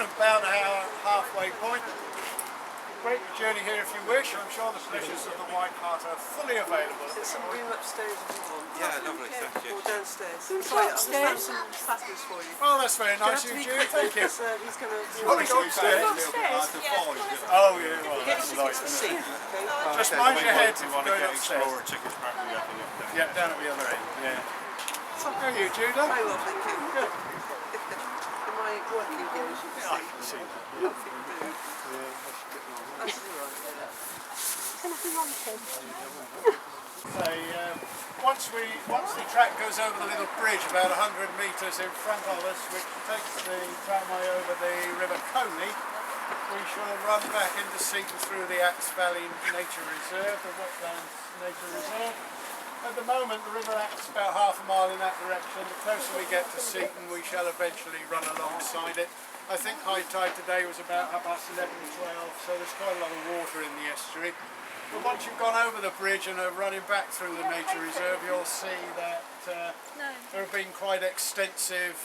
about our halfway point. Break the journey here if you wish. I'm sure the pleasures of the White Hart are fully available. There's some room upstairs if you want. Yeah, lovely, thank you. Or downstairs. Sorry, I've just found some platters for you. Oh, that's very nice of you, Jude. Thank you. He's going to... You want to go upstairs? Oh, yeah, well, Get that's your nice, tickets to isn't Seaton, it? okay? Just mind your head if We you're want to going get upstairs. Explorer tickets apparently up and up. Yeah, down at the other end. Yeah. So, how are you, Jude? Very well, thank you. Good. In my working gear, as you can see. I can see that. Yeah. Nothing to do. That's all right, yeah. Once the track goes over the little bridge about 100 metres in front of us, which takes the tramway over the River Coney, we shall run back into Seaton through the Axe Valley Nature Reserve, the Wetlands Nature Reserve. At the moment the River Axe is about half a mile in that direction. The closer we get to Seaton we shall eventually run alongside it. I think high tide today was about 11, 12, so there's quite a lot of water in the estuary. But once you've gone over the bridge and are running back through the nature reserve, you'll see that there have been quite extensive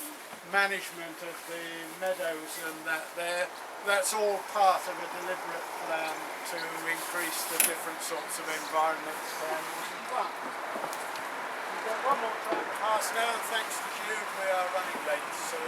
management of the meadows and that there. That's all part of a deliberate plan to increase the different sorts of environments for animals and plants. We've got one more time to pass now, and thanks to Jude we are running late, so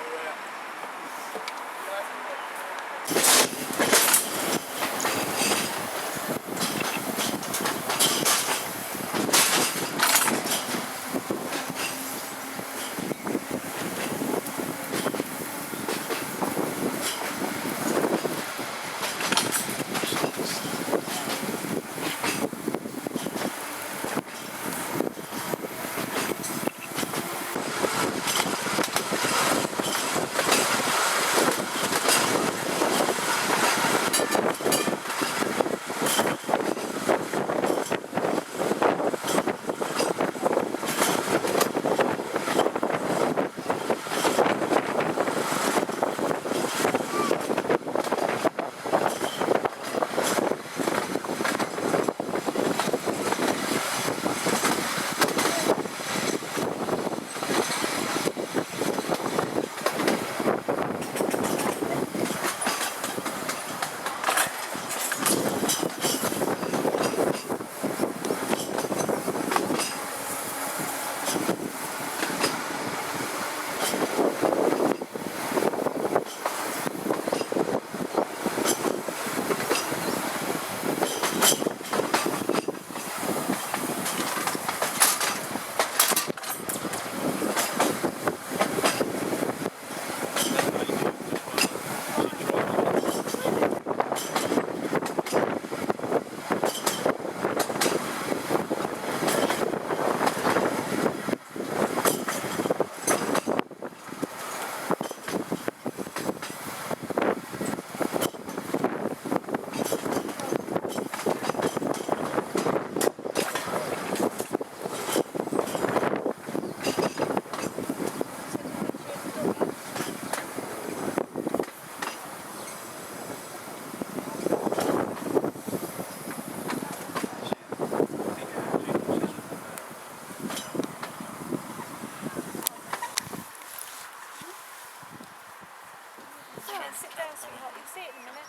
sit down, sweetheart. You'll see it in a minute.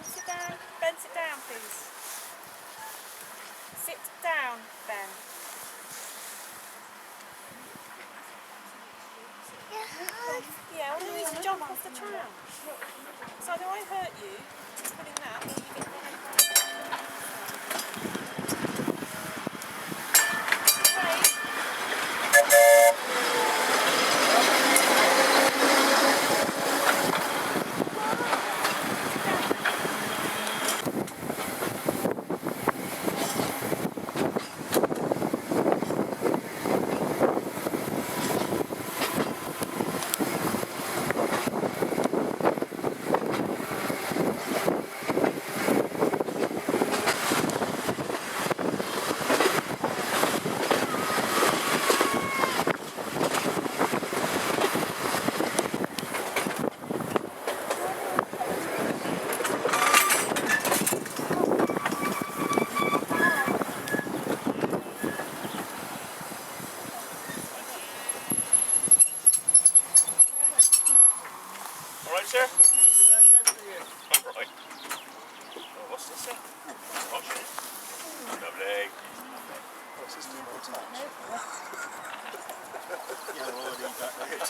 Sit down. Ben, sit down, please. Sit down, Ben. Yeah, well, you need to jump off the tram. So either I hurt you, putting that, or you get Alright, sir? Alright. Oh, what's this then? Watch it. Lovely. What's this do? Touch? Yeah, already got